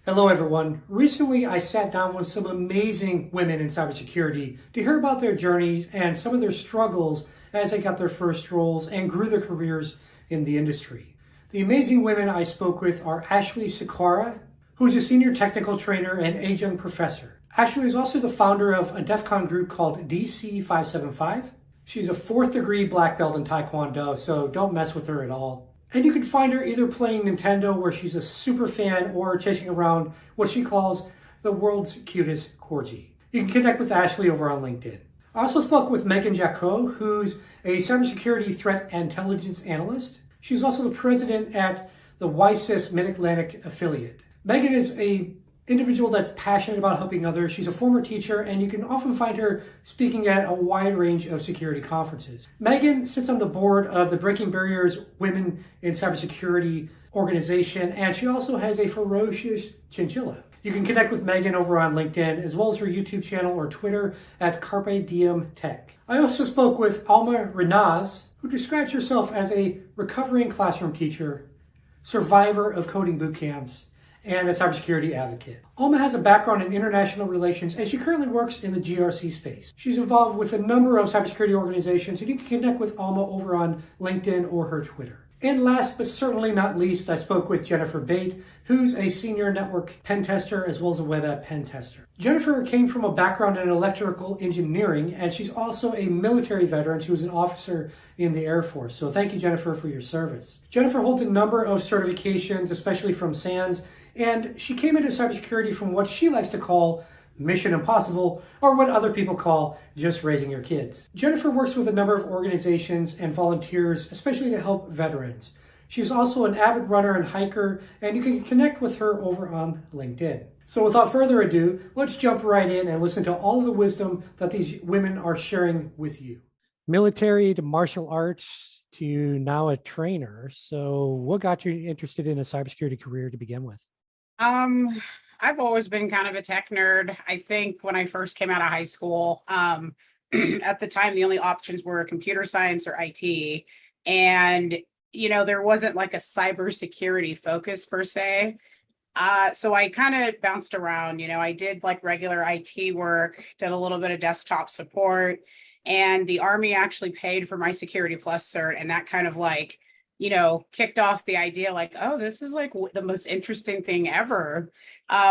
Hello, everyone. Recently, I sat down with some amazing women in cybersecurity to hear about their journeys and some of their struggles as they got their first roles and grew their careers in the industry. The amazing women I spoke with are Ashley Sikora, who's a senior technical trainer and adjunct professor. Ashley is also the founder of a DEF CON group called DC 575. She's a fourth degree black belt in Taekwondo, so don't mess with her at all. And you can find her either playing Nintendo, where she's a super fan, or chasing around what she calls the world's cutest corgi. You can connect with Ashley over on LinkedIn. I also spoke with Megan Jacot, who's a cybersecurity threat intelligence analyst. She's also the president at the YSYS Mid-Atlantic affiliate. Megan is a individual that's passionate about helping others. She's a former teacher, and you can often find her speaking at a wide range of security conferences. Megan sits on the board of the Breaking Barriers Women in Cybersecurity organization, and she also has a ferocious chinchilla. You can connect with Megan over on LinkedIn, as well as her YouTube channel or Twitter at Carpe Diem Tech. I also spoke with Alma Renaz, who describes herself as a recovering classroom teacher, survivor of coding boot camps, and a cybersecurity advocate. Alma has a background in international relations, and she currently works in the GRC space. She's involved with a number of cybersecurity organizations, and you can connect with Alma over on LinkedIn or her Twitter. And last but certainly not least, I spoke with Jennifer Bate, who's a senior network pen tester as well as a web app pen tester. Jennifer came from a background in electrical engineering, and she's also a military veteran. She was an officer in the Air Force. So thank you, Jennifer, for your service. Jennifer holds a number of certifications, especially from SANS, and she came into cybersecurity from what she likes to call Mission Impossible, or what other people call just raising your kids. Jennifer works with a number of organizations and volunteers, especially to help veterans. She's also an avid runner and hiker, and you can connect with her over on LinkedIn. So without further ado, let's jump right in and listen to all of the wisdom that these women are sharing with you. Military to martial arts to now a trainer. So what got you interested in a cybersecurity career to begin with? I've always been kind of a tech nerd. I think when I first came out of high school, at the time, the only options were computer science or IT. And, there wasn't like a cybersecurity focus per se. So I kind of bounced around, I did like regular IT work, did a little bit of desktop support, and the Army actually paid for my Security Plus cert. And that kind of like, kicked off the idea like, oh, this is like the most interesting thing ever.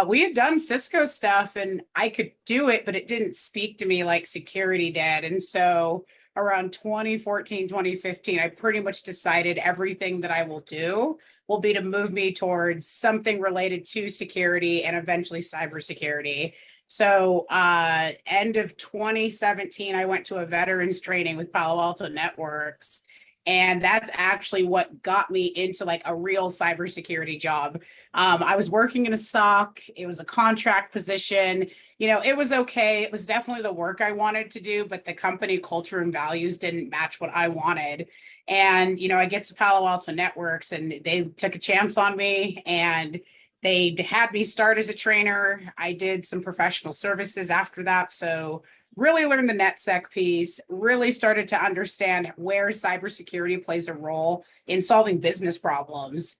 We had done Cisco stuff and I could do it, but it didn't speak to me like security did. And so around 2014, 2015, I pretty much decided everything that I will do will be to move me towards something related to security and eventually cybersecurity. So end of 2017, I went to a veterans training with Palo Alto Networks. And that's actually what got me into like a real cybersecurity job. I was working in a SOC. It was a contract position. It was okay. It was definitely the work I wanted to do, but the company culture and values didn't match what I wanted. And, I get to Palo Alto Networks and they took a chance on me and they had me start as a trainer. I did some professional services after that. So really learned the NetSec piece, really started to understand where cybersecurity plays a role in solving business problems.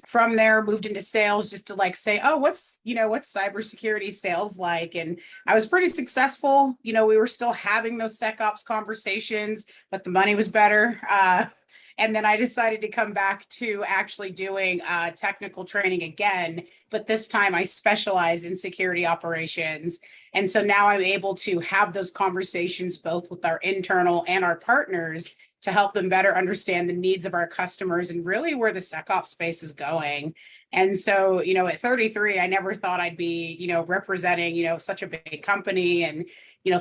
From there, moved into sales just to like say, oh, what's cybersecurity sales like? And I was pretty successful. We were still having those SecOps conversations, but the money was better. And then I decided to come back to actually doing technical training again, but this time I specialize in security operations. And so now I'm able to have those conversations both with our internal and our partners to help them better understand the needs of our customers and really where the SecOps space is going. And so, at 33, I never thought I'd be, representing, such a big company and,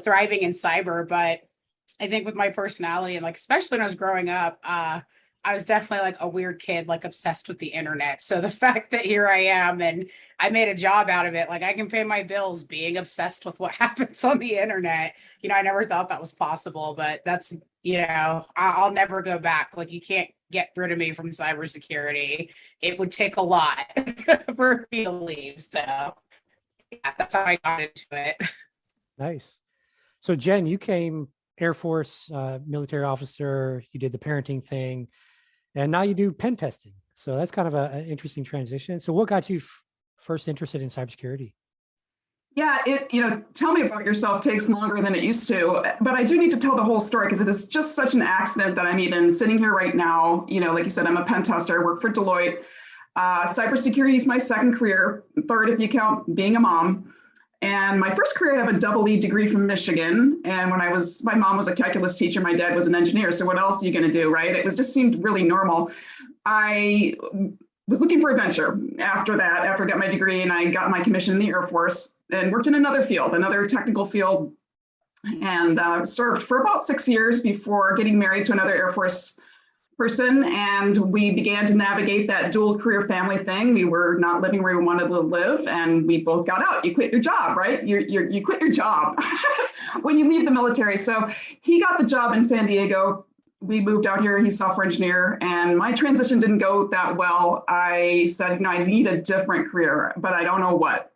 thriving in cyber. But I think with my personality and like, especially when I was growing up, I was definitely like a weird kid, like obsessed with the internet. So the fact that here I am and I made a job out of it, like I can pay my bills being obsessed with what happens on the internet. I never thought that was possible, but that's, I'll never go back. Like you can't get rid of me from cybersecurity. It would take a lot for me to leave. So yeah, that's how I got into it. Nice. So Jen, you came Air Force, military officer, you did the parenting thing, and now you do pen testing. So that's kind of an interesting transition. So what got you first interested in cybersecurity? Yeah, tell me about yourself takes longer than it used to, but I do need to tell the whole story because it is just such an accident that I'm even sitting here right now. Like you said, I'm a pen tester, I work for Deloitte. Cybersecurity is my second career, third if you count being a mom. And my first career, I have a double E degree from Michigan. And my mom was a calculus teacher, my dad was an engineer. So what else are you going to do, right? It just seemed really normal. I was looking for adventure after I got my degree and I got my commission in the Air Force and worked in another field, another technical field, and served for about 6 years before getting married to another Air Force person. And we began to navigate that dual career family thing. We were not living where we wanted to live, and we both got out. You quit your job, right? You quit your job when you leave the military. So he got the job in San Diego. We moved out here. He's software engineer, and my transition didn't go that well. I said, I need a different career, but I don't know what.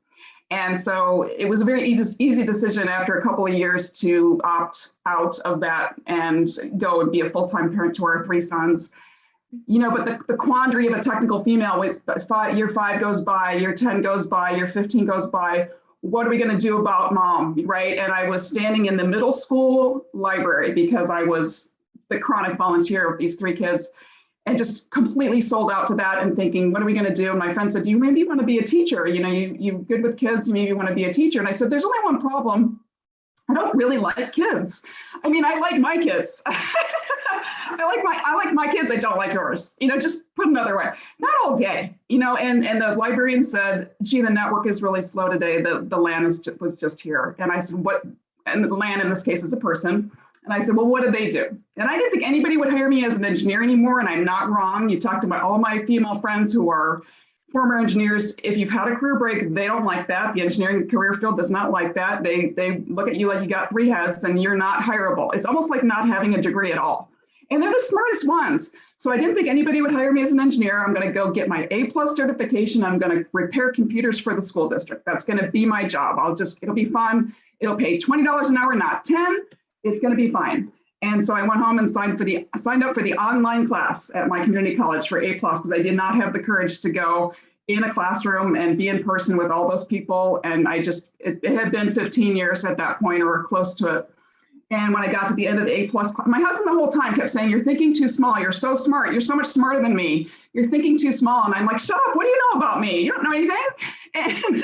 And so it was a very easy decision after a couple of years to opt out of that and go and be a full-time parent to our 3 sons. But the quandary of a technical female was year 5 goes by, year 10 goes by, year 15 goes by. What are we going to do about mom, right? And I was standing in the middle school library because I was the chronic volunteer of these 3 kids, and just completely sold out to that and thinking, what are we going to do? And my friend said, do you maybe want to be a teacher? You good with kids, you maybe want to be a teacher. And I said, there's only one problem. I don't really like kids. I like my kids. I like my kids. I don't like yours. Just put another way. Not all day. And the librarian said, gee, the network is really slow today. The LAN was just here. And I said, what? And the LAN in this case is a person. And I said, well, what did they do? And I didn't think anybody would hire me as an engineer anymore. And I'm not wrong. You talk to all my female friends who are former engineers. If you've had a career break, they don't like that. The engineering career field does not like that. They look at you like you got 3 heads and you're not hireable. It's almost like not having a degree at all. And they're the smartest ones. So I didn't think anybody would hire me as an engineer. I'm going to go get my A+ certification. I'm going to repair computers for the school district. That's going to be my job. It'll be fun. It'll pay $20 an hour, not 10. It's going to be fine. And so I went home and signed up for the online class at my community college for A+ because I did not have the courage to go in a classroom and be in person with all those people. And it had been 15 years at that point or close to it. And when I got to the end of the A+ class, my husband the whole time kept saying, you're thinking too small. You're so smart. You're so much smarter than me. You're thinking too small. And I'm like, shut up. What do you know about me? You don't know anything. And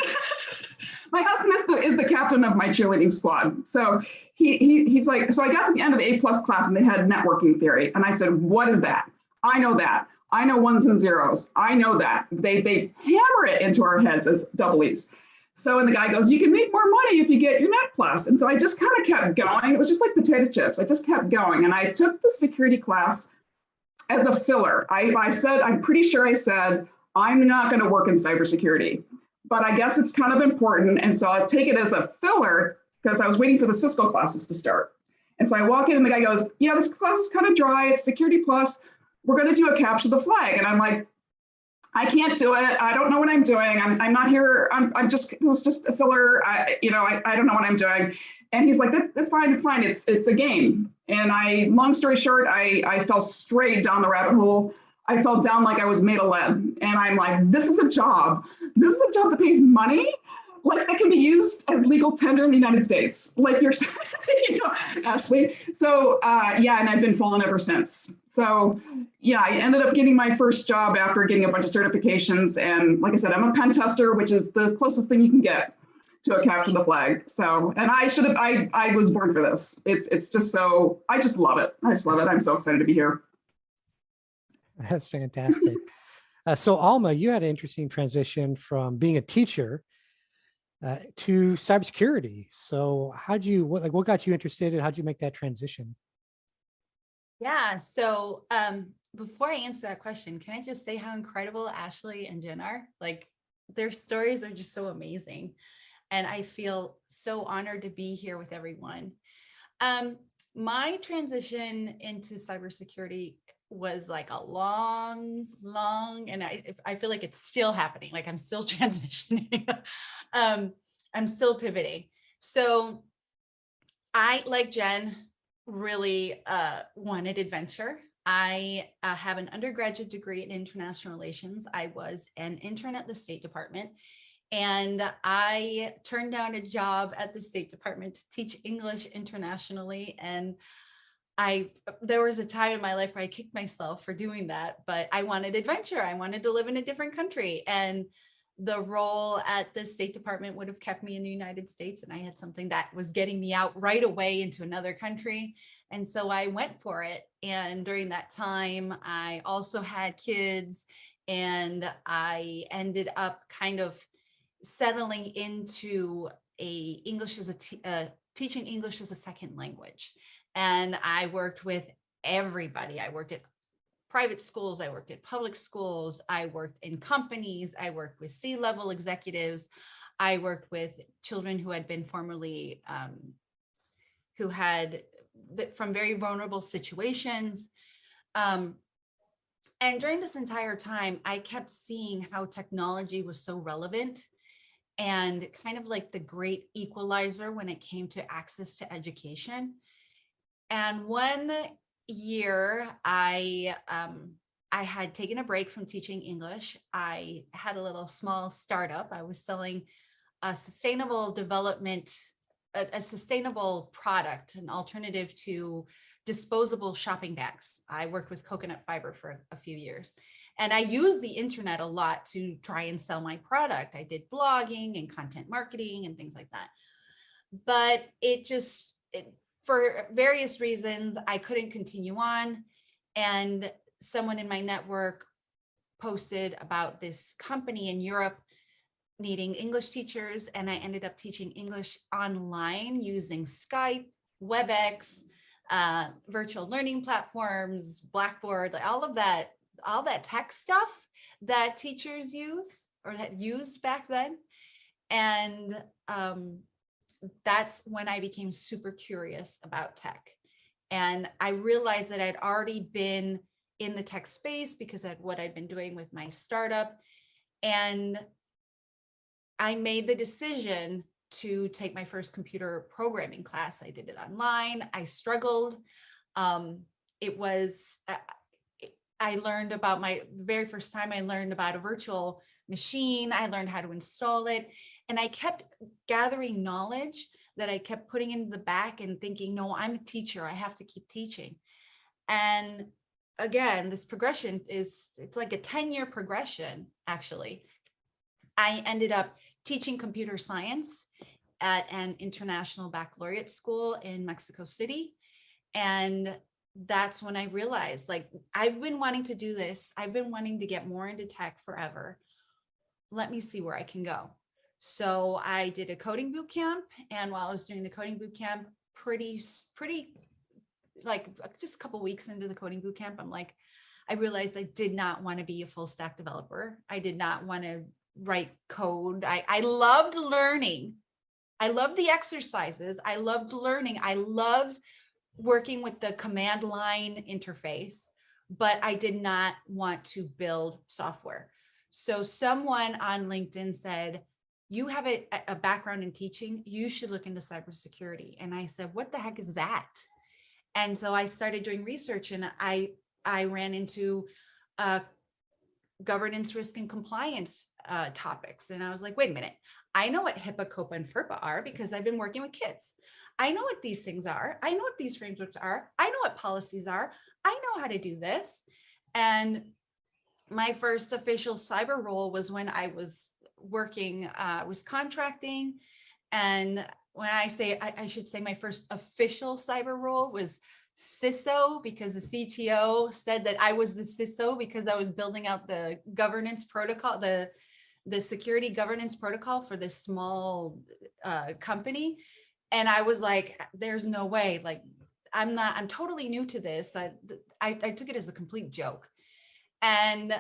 my husband is the captain of my cheerleading squad. So he's like, so I got to the end of the A+ class and they had networking theory. And I said, what is that? I know that. I know ones and zeros. I know that. They hammer it into our heads as double E's. So, and the guy goes, you can make more money if you get your Net Plus. And so I just kind of kept going. It was just like potato chips. I just kept going. And I took the security class as a filler. I'm pretty sure I said, I'm not going to work in cybersecurity, but I guess it's kind of important. And so I'll take it as a filler because I was waiting for the Cisco classes to start. And so I walk in and the guy goes, yeah, this class is kind of dry. It's Security Plus. We're going to do a capture the flag. And I'm like, I can't do it. I don't know what I'm doing. I'm not here. This is just a filler. I don't know what I'm doing. And he's like, that's fine. It's fine. It's a game. And long story short, I fell straight down the rabbit hole. I fell down like I was made of lead. And I'm like, this is a job. This is a job that pays money. Like that can be used as legal tender in the United States. Like you're, Ashley. So yeah, and I've been falling ever since. So yeah, I ended up getting my first job after getting a bunch of certifications. And like I said, I'm a pen tester, which is the closest thing you can get to a capture the flag. So, and I was born for this. It's just so, I just love it. I just love it. I'm so excited to be here. That's fantastic. So Alma, you had an interesting transition from being a teacher to cybersecurity. So what got you interested and how'd you make that transition? Yeah. So before I answer that question, can I just say how incredible Ashley and Jen are? Like their stories are just so amazing. And I feel so honored to be here with everyone. My transition into cybersecurity was like a long, and I feel like it's still happening. Like I'm still transitioning. I'm still pivoting. So I, like Jen, really wanted adventure. I have an undergraduate degree in international relations. I was an intern at the State Department. And I turned down a job at the State Department to teach English internationally. And there was a time in my life where I kicked myself for doing that, but I wanted adventure. I wanted to live in a different country. And the role at the State Department would have kept me in the United States. And I had something that was getting me out right away into another country. And so I went for it. And during that time, I also had kids, and I ended up kind of settling into teaching English as a second language. And I worked with everybody. I worked at private schools, I worked at public schools, I worked in companies, I worked with C-level executives, I worked with children who had been formerly, who had from very vulnerable situations. And during this entire time, I kept seeing how technology was so relevant and kind of like the great equalizer when it came to access to education. And one year I had taken a break from teaching English. I had a little small startup. I was selling a sustainable development, a sustainable product, an alternative to disposable shopping bags. I worked with coconut fiber for a few years, and I used the internet a lot to try and sell my product. I did blogging and content marketing and things like that. But for various reasons, I couldn't continue on. And someone in my network posted about this company in Europe needing English teachers. And I ended up teaching English online using Skype, WebEx, virtual learning platforms, Blackboard, like all that tech stuff that teachers use or had used back then. And that's when I became super curious about tech. And I realized that I'd already been in the tech space because of what I'd been doing with my startup. And I made the decision to take my first computer programming class. I did it online. I struggled. I learned about the very first time I learned about a virtual machine. I learned how to install it. And I kept gathering knowledge that I kept putting into the back and thinking, no, I'm a teacher. I have to keep teaching. And again, this progression it's like a 10-year progression, actually. I ended up teaching computer science at an international baccalaureate school in Mexico City. And that's when I realized, like, I've been wanting to do this. I've been wanting to get more into tech forever. Let me see where I can go. So I did a coding boot camp. And while I was doing the coding boot camp, pretty like just a couple weeks into the coding boot camp, I realized I did not want to be a full stack developer. I did not want to write code. I loved learning. I loved the exercises. I loved learning. I loved working with the command line interface, but I did not want to build software. So someone on LinkedIn said, you have a background in teaching, you should look into cybersecurity. And I said, what the heck is that? And so I started doing research, and I ran into governance, risk, and compliance topics. And I was like, wait a minute, I know what HIPAA, COPA, and FERPA are because I've been working with kids. I know what these things are. I know what these frameworks are. I know what policies are. I know how to do this. And my first official cyber role was when I was working, was contracting. And when I should say my first official cyber role was CISO, because the CTO said that I was the CISO because I was building out the governance protocol, the security governance protocol for this small company. And I was like, there's no way, like, I'm totally new to this. I took it as a complete joke. And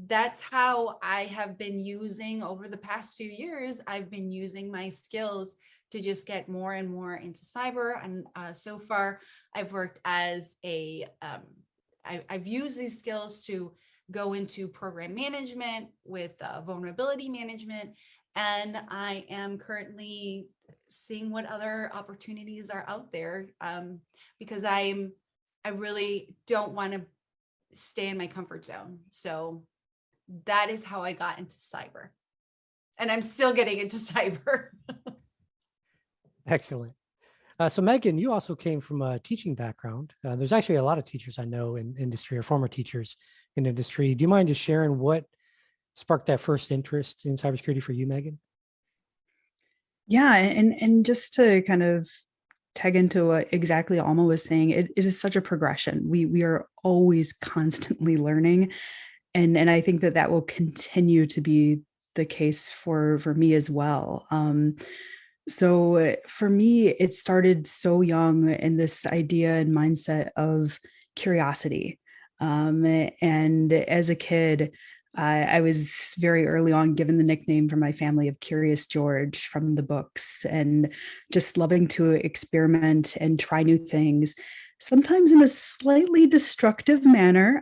that's how I have been using over the past few years. I've been using my skills to just get more and more into cyber. And so far, I've worked as I've used these skills to go into program management with vulnerability management. And I am currently seeing what other opportunities are out there because I really don't want to stay in my comfort zone. So that is how I got into cyber. and I'm still getting into cyber. Excellent. So Megan, you also came from a teaching background. There's actually a lot of teachers I know in industry or former teachers in industry. Do you mind just sharing what sparked that first interest in cybersecurity for you, Megan? Yeah, and just to kind of tag into what exactly Alma was saying, it is such a progression. We are always constantly learning, and I think that will continue to be the case for me as well. So for me, it started so young in this idea and mindset of curiosity. And as a kid, I was very early on given the nickname from my family of Curious George from the books, and just loving to experiment and try new things, sometimes in a slightly destructive manner.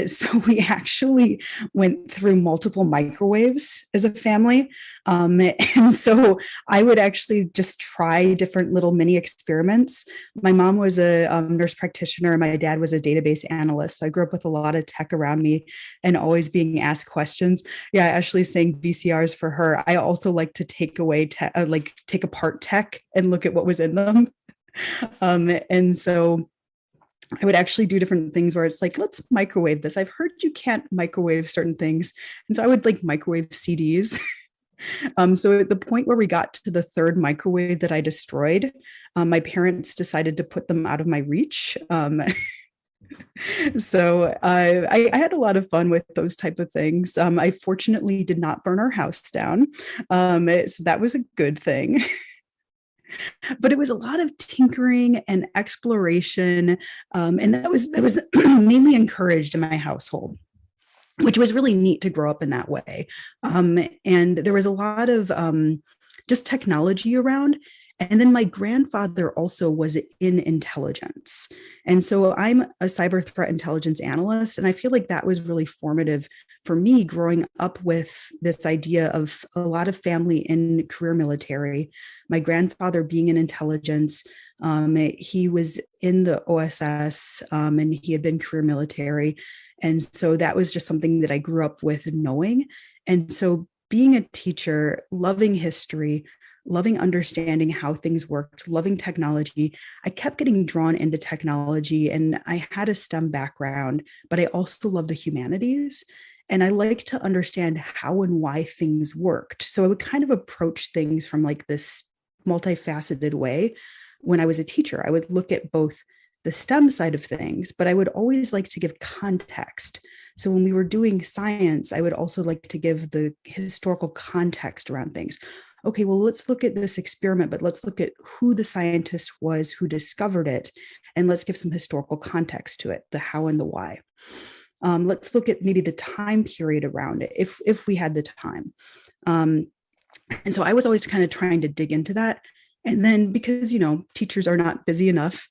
So we actually went through multiple microwaves as a family. And so I would actually just try different little mini experiments. My mom was a nurse practitioner, and my dad was a database analyst. So I grew up with a lot of tech around me and always being asked questions. Yeah, Ashley saying VCRs for her. I also like to take apart tech and look at what was in them. And so I would actually do different things where it's like, let's microwave this. I've heard you can't microwave certain things. And so I would like microwave CDs. So at the point where we got to the third microwave that I destroyed, my parents decided to put them out of my reach. So I had a lot of fun with those type of things. I fortunately did not burn our house down. So that was a good thing. But it was a lot of tinkering and exploration, and that was mainly encouraged in my household, which was really neat to grow up in that way. And there was a lot of just technology around. And then my grandfather also was in intelligence. And so I'm a cyber threat intelligence analyst. And I feel like that was really formative for me growing up with this idea of a lot of family in career military. My grandfather being in intelligence, he was in the OSS, and he had been career military. And so that was just something that I grew up with knowing. And so being a teacher, loving history, loving understanding how things worked, loving technology, I kept getting drawn into technology, and I had a STEM background, but I also love the humanities. And I like to understand how and why things worked. So I would kind of approach things from like this multifaceted way. When I was a teacher, I would look at both the STEM side of things, but I would always like to give context. So when we were doing science, I would also like to give the historical context around things. Okay, well, let's look at this experiment, but let's look at who the scientist was who discovered it, and let's give some historical context to it, the how and the why. Let's look at maybe the time period around it, if we had the time. And so I was always kind of trying to dig into that. And then because, teachers are not busy enough,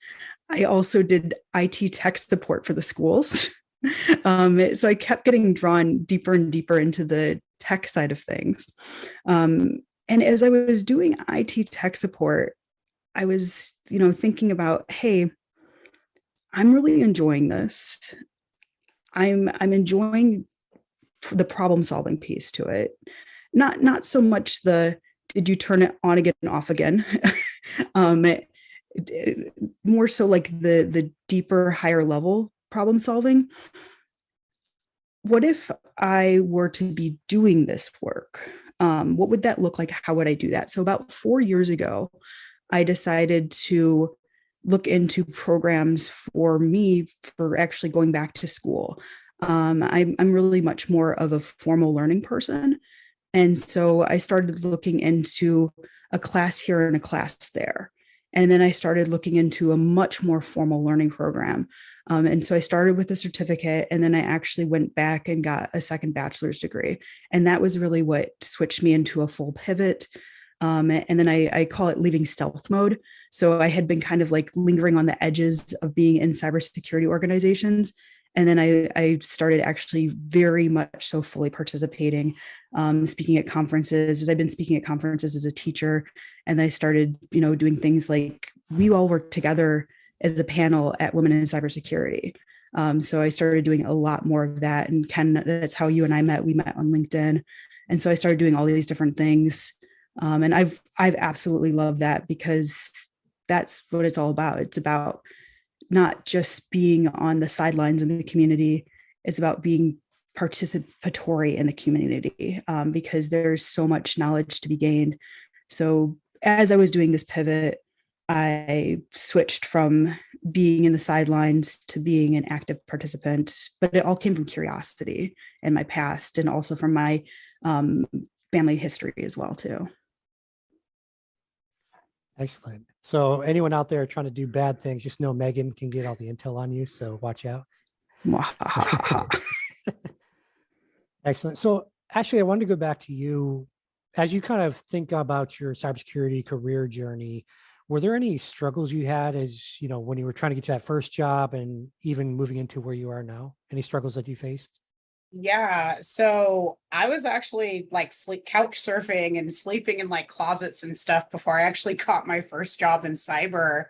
I also did IT tech support for the schools. So I kept getting drawn deeper and deeper into the tech side of things. And as I was doing IT tech support, I was, thinking about, hey, I'm really enjoying this. I'm enjoying the problem solving piece to it. Not so much the did you turn it on again and off again. More so like the deeper, higher level problem solving. What if I were to be doing this work? What would that look like? How would I do that? So about 4 years ago, I decided to look into programs for me for actually going back to school. I'm really much more of a formal learning person. And so I started looking into a class here and a class there. And then I started looking into a much more formal learning program. And so I started with a certificate, and then I actually went back and got a second bachelor's degree. And that was really what switched me into a full pivot. And then I call it leaving stealth mode. So I had been kind of like lingering on the edges of being in cybersecurity organizations. And then I started actually very much so fully participating, speaking at conferences, as I've been speaking at conferences as a teacher. And I started, doing things like we all work together as a panel at Women in Cybersecurity. So I started doing a lot more of that. And Ken, that's how you and I met. We met on LinkedIn. And so I started doing all these different things. And I've absolutely loved that, because that's what it's all about. It's about not just being on the sidelines in the community. It's about being participatory in the community, because there's so much knowledge to be gained. So as I was doing this pivot, I switched from being in the sidelines to being an active participant, but it all came from curiosity in my past, and also from my family history as well too. Excellent. So anyone out there trying to do bad things, just know Megan can get all the intel on you. So watch out. Excellent. So actually, I wanted to go back to you as you kind of think about your cybersecurity career journey. Were there any struggles you had as, you know, when you were trying to get to that first job and even moving into where you are now? Any struggles that you faced? Yeah, so I was actually like couch surfing and sleeping in like closets and stuff before I actually got my first job in cyber.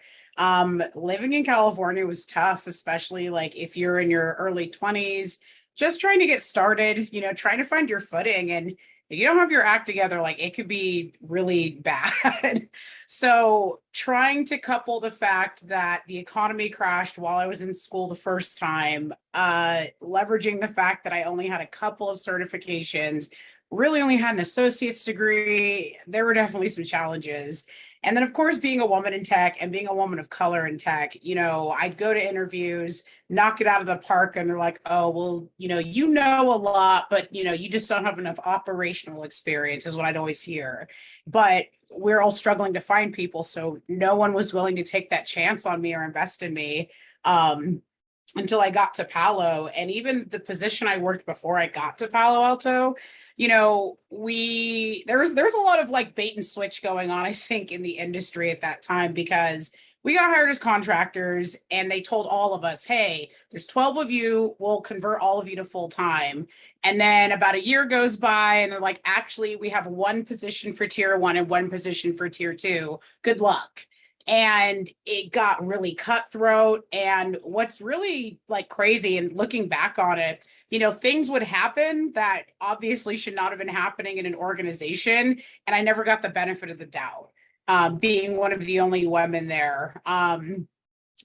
Living in California was tough, especially like if you're in your early 20s, just trying to get started, you know, trying to find your footing. And if you don't have your act together, like it could be really bad. So trying to couple the fact that the economy crashed while I was in school the first time, leveraging the fact that I only had a couple of certifications, really only had an associate's degree, there were definitely some challenges. And then, of course, being a woman in tech and being a woman of color in tech, you know, I'd go to interviews, knock it out of the park, and they're like, oh, well, you know a lot, but, you just don't have enough operational experience, is what I'd always hear. But we're all struggling to find people. So no one was willing to take that chance on me or invest in me. Until I got to Palo. And even the position I worked before I got to Palo Alto, there's a lot of like bait and switch going on, I think, in the industry at that time, because we got hired as contractors and they told all of us, hey, there's 12 of you, we'll convert all of you to full time. And then about a year goes by and they're like, actually, we have one position for tier 1 and one position for tier 2. Good luck. And it got really cutthroat. And what's really like crazy, and looking back on it, things would happen that obviously should not have been happening in an organization. And I never got the benefit of the doubt, being one of the only women there.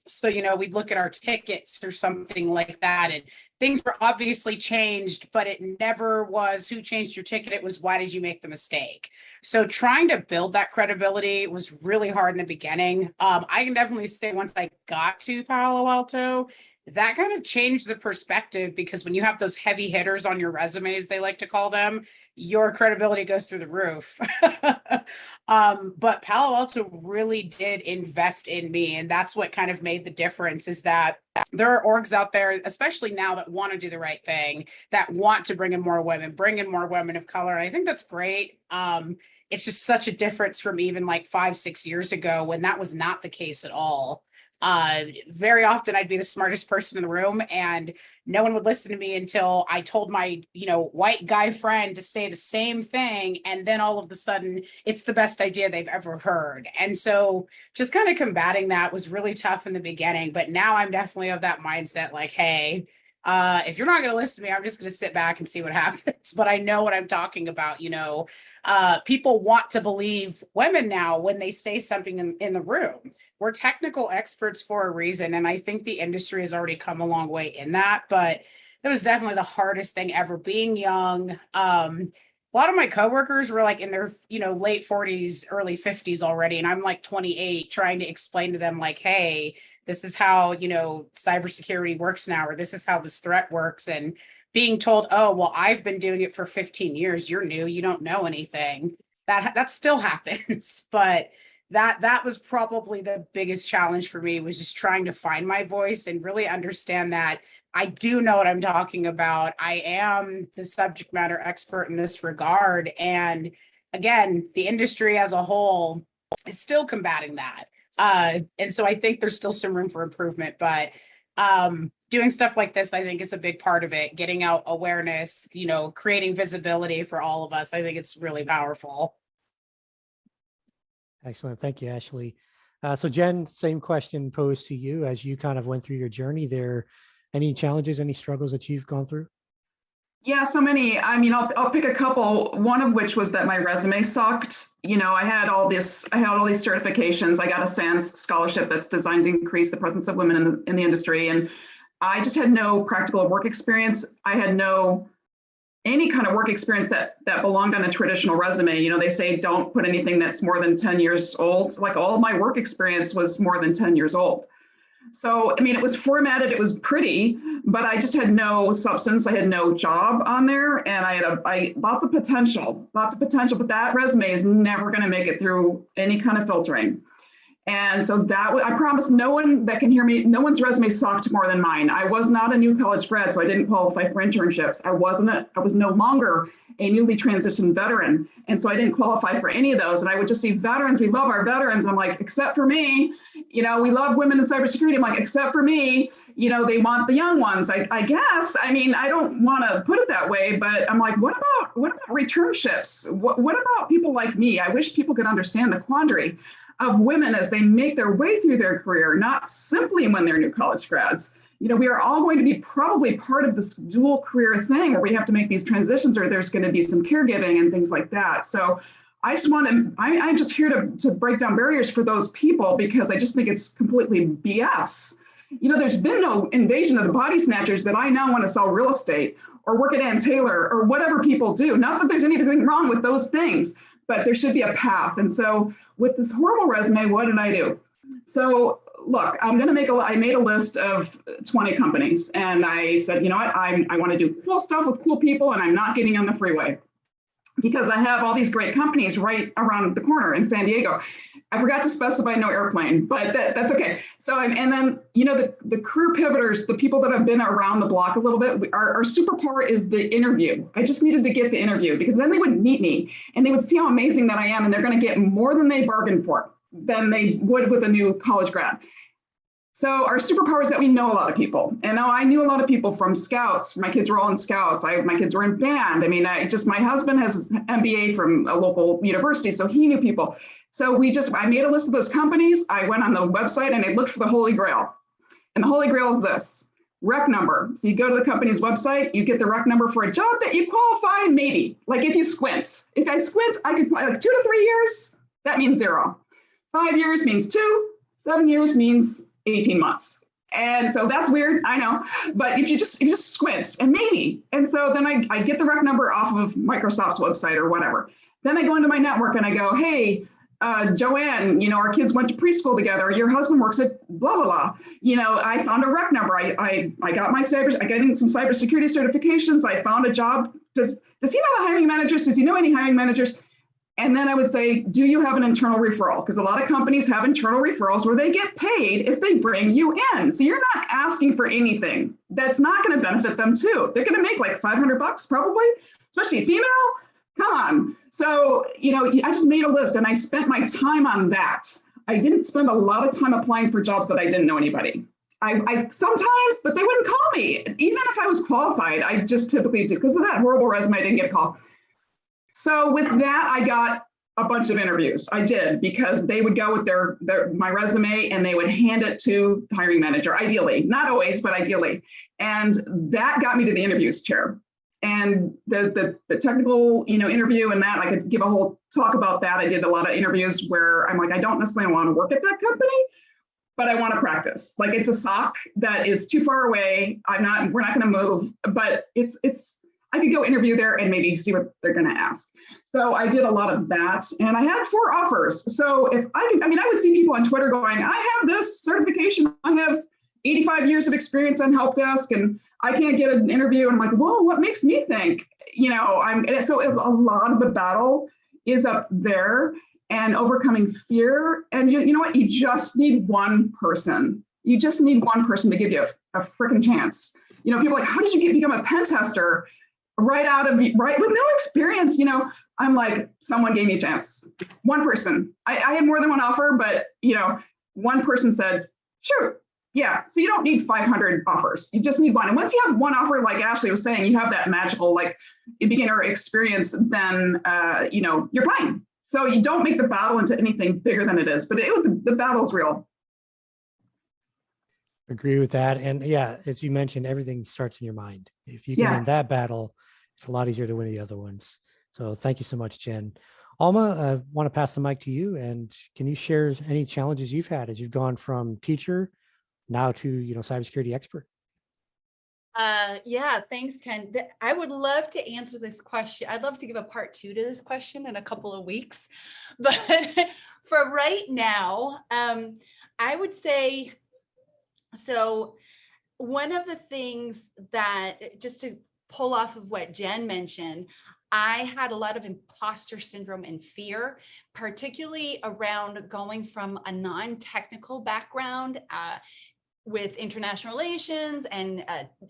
So, we'd look at our tickets or something like that, and things were obviously changed, but it never was who changed your ticket. It was, why did you make the mistake? So trying to build that credibility was really hard in the beginning. I can definitely say once I got to Palo Alto, that kind of changed the perspective, because when you have those heavy hitters on your resumes, they like to call them, your credibility goes through the roof. But Palo Alto really did invest in me. And that's what kind of made the difference, is that there are orgs out there, especially now, that want to do the right thing, that want to bring in more women of color. And I think that's great. It's just such a difference from even like 5-6 years ago, when that was not the case at all. Very often I'd be the smartest person in the room and no one would listen to me until I told my, white guy friend to say the same thing. And then all of a sudden it's the best idea they've ever heard. And so just kind of combating that was really tough in the beginning. But now I'm definitely of that mindset, like, hey, if you're not going to listen to me, I'm just going to sit back and see what happens. But I know what I'm talking about. People want to believe women now when they say something in the room. We're technical experts for a reason. And I think the industry has already come a long way in that. But it was definitely the hardest thing ever, being young. A lot of my coworkers were like in their, late 40s, early 50s already. And I'm like 28, trying to explain to them like, hey, this is how, cybersecurity works now, or this is how this threat works. And being told, oh, well, I've been doing it for 15 years. You're new. You don't know anything. That still happens. But that was probably the biggest challenge for me, was just trying to find my voice and really understand that I do know what I'm talking about. I am the subject matter expert in this regard. And again, the industry as a whole is still combating that. And so I think there's still some room for improvement, but doing stuff like this, I think, is a big part of it. Getting out awareness, creating visibility for all of us. I think it's really powerful. Excellent. Thank you, Ashley. So Jen, same question posed to you as you kind of went through your journey there. Any challenges, any struggles that you've gone through? Yeah, so many. I mean, I'll pick a couple. One of which was that my resume sucked. You know, I had all these certifications. I got a SANS scholarship that's designed to increase the presence of women in the industry, and I just had no practical work experience. I had no any kind of work experience that belonged on a traditional resume. You know, they say don't put anything that's more than 10 years old. Like all of my work experience was more than 10 years old. So, I mean, it was formatted, it was pretty, but I just had no substance. I had no job on there, and I had lots of potential, but that resume is never going to make it through any kind of filtering. And so I promise no one that can hear me, no one's resume sucked more than mine. I was not a new college grad, so I didn't qualify for internships. I was no longer a newly transitioned veteran. And so I didn't qualify for any of those. And I would just see veterans, we love our veterans. I'm like, except for me, you know, we love women in cybersecurity. I'm like, except for me, you know, they want the young ones, I guess. I mean, I don't want to put it that way, but I'm like, what about returnships? What about people like me? I wish people could understand the quandary of women as they make their way through their career, not simply when they're new college grads. You know, we are all going to be probably part of this dual career thing where we have to make these transitions, or there's going to be some caregiving and things like that. So I just want to, I'm just here to break down barriers for those people, because I just think it's completely BS. You know, there's been no invasion of the body snatchers that I now want to sell real estate or work at Ann Taylor or whatever people do. Not that there's anything wrong with those things, but there should be a path. And so with this horrible resume, what did I do? So look, I made a list of 20 companies, and I said, you know what, I want to do cool stuff with cool people, and I'm not getting on the freeway because I have all these great companies right around the corner in San Diego. I forgot to specify no airplane, but that's okay. So, and then, you know, the career pivoters, the people that have been around the block a little bit, our superpower is the interview. I just needed to get the interview, because then they would meet me and they would see how amazing that I am, and they're going to get more than they bargained for than they would with a new college grad. So our superpower is that we know a lot of people. And now I knew a lot of people from Scouts. My kids were all in Scouts. My kids were in band. I mean, my husband has an MBA from a local university, so he knew people. So I made a list of those companies. I went on the website and I looked for the Holy Grail. And the Holy Grail is this: rec number. So you go to the company's website, you get the rec number for a job that you qualify, maybe. Like if you squint. If I squint, I could like 2 to 3 years, that means 0. 5 years means 2. 7 years means 18 months. And so that's weird, I know, but if you just squint, and maybe. And so then I get the rec number off of Microsoft's website or whatever. Then I go into my network and I go, hey, Joanne, you know, our kids went to preschool together. Your husband works at blah, blah, blah. You know, I found a rec number. I got I got some cybersecurity certifications. I found a job. Does he know the hiring managers? Does he know any hiring managers? And then I would say, do you have an internal referral? Because a lot of companies have internal referrals where they get paid if they bring you in. So you're not asking for anything that's not going to benefit them too. They're going to make like $500 probably, especially female. Come on. So, you know, I just made a list and I spent my time on that. I didn't spend a lot of time applying for jobs that I didn't know anybody. I sometimes, but they wouldn't call me. Even if I was qualified, I just typically did, because of that horrible resume, I didn't get a call. So with that, I got a bunch of interviews. I did, because they would go with my resume and they would hand it to the hiring manager, ideally, not always, but ideally. And that got me to the interviews chair. And the technical, you know, interview and that, I could give a whole talk about that. I did a lot of interviews where I'm like, I don't necessarily want to work at that company, but I want to practice. Like it's a SOC that is too far away. We're not going to move, but I could go interview there and maybe see what they're going to ask. So I did a lot of that, and I had 4 offers. So if I would see people on Twitter going, I have this certification. I have 85 years of experience on help desk, and I can't get an interview. And I'm like, whoa, what makes me think? You know, so a lot of the battle is up there and overcoming fear. And you know what? You just need one person. You just need one person to give you a freaking chance. You know, people are like, how did you become a pen tester right with no experience? You know, I'm like, someone gave me a chance. One person. I had more than one offer, but you know, one person said, sure. Yeah, so you don't need 500 offers. You just need one. And once you have one offer, like Ashley was saying, you have that magical like beginner experience, then you know, you're fine. So you don't make the battle into anything bigger than it is, but the battle's real. Agree with that. And yeah, as you mentioned, everything starts in your mind. If you can win that battle, it's a lot easier to win the other ones. So thank you so much, Jen. Alma, I want to pass the mic to you. And can you share any challenges you've had as you've gone from teacher now to, cybersecurity expert? Yeah, thanks, Ken. I would love to answer this question. I'd love to give a part 2 to this question in a couple of weeks. But for right now, I would say, so one of the things that, just to pull off of what Jen mentioned, I had a lot of imposter syndrome and fear, particularly around going from a non-technical background with international relations and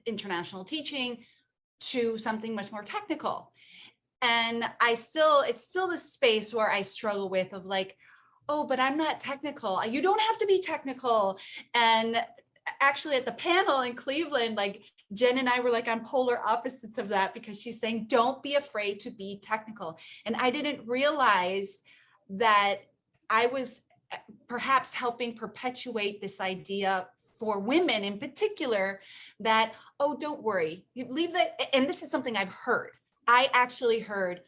international teaching to something much more technical. And it's still the space where I struggle with of like, oh, but I'm not technical. You don't have to be technical. And actually at the panel in Cleveland, like Jen and I were like on polar opposites of that, because she's saying, don't be afraid to be technical. And I didn't realize that I was perhaps helping perpetuate this idea for women in particular, that, oh, don't worry, you leave that. And this is something I've heard. I actually heard,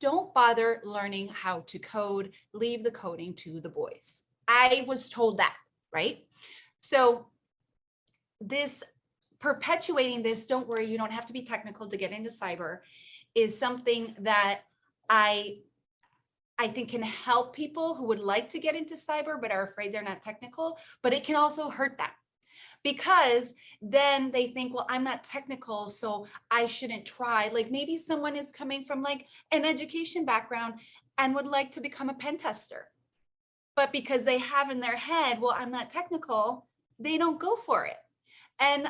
don't bother learning how to code, leave the coding to the boys. I was told that, right? So this perpetuating this, don't worry, you don't have to be technical to get into cyber, is something that I think can help people who would like to get into cyber but are afraid they're not technical, but it can also hurt them, because then they think, well, I'm not technical, so I shouldn't try. Like maybe someone is coming from like an education background and would like to become a pen tester, but because they have in their head, well, I'm not technical, they don't go for it. And